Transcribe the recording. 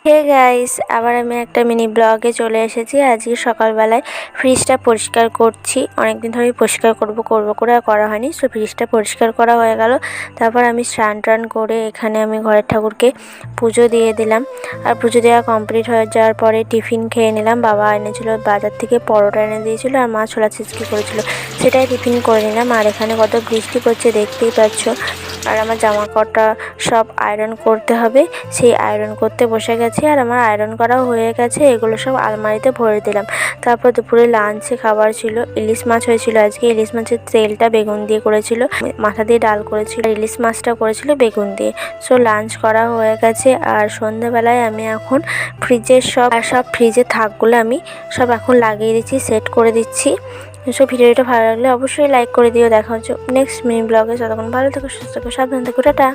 Hey guys, আবার আমি একটা মিনি ব্লগে চলে এসেছি। আজকে সকালবেলায় ফ্রিজটা পরিষ্কার করছি। অনেকদিন ধরেই পরিষ্কার করব করে আর করা হয়নি। সো ফ্রিজটা পরিষ্কার করা হয়ে গেল। তারপর আমি স্নান করে এখানে আমি ঘরের ঠাকুরকে পুজো দিয়ে দিলাম। আর পুজো দেওয়া কমপ্লিট হয়ে যাওয়ার পরে টিফিন খেয়ে নিলাম। বাবা এনেছিল বাজার থেকে পরোটা এনে দিয়েছিল, আর মা ছোলা চিজকি করেছিল, সেটাই টিফিন করে নিলাম। আর এখানে কত বৃষ্টি পড়ছে দেখতেই পাচ্ছ। আর আমার জামা কাপড়টা সব আয়রন করতে হবে, সেই আয়রন করতে বসে গেছি। আর আমার আয়রন করাও হয়ে গেছে, এগুলো সব আলমারিতে ভরে দিলাম। তারপর দুপুরে লাঞ্চে খাবার ছিল ইলিশ মাছ হয়েছিল আজকে। ইলিশ মাছের তেলটা বেগুন দিয়ে করেছিল, মাথা দিয়ে ডাল করেছিল, ইলিশ মাছটা করেছিল বেগুন দিয়ে। সো লাঞ্চ করা হয়ে গেছে। আর সন্ধ্যাবেলায় আমি এখন ফ্রিজের সব ফ্রিজের থাকগুলো আমি সব এখন লাগিয়ে দিচ্ছি, সেট করে দিচ্ছি। সো ভিডিওটা ভালো লাগলে অবশ্যই লাইক করে দিও। দেখা হচ্ছে নেক্সট মিনি ব্লগে। ততক্ষণ ভালো থেকো, সুস্থ থেকো, সাবধান থেকো, টাটা।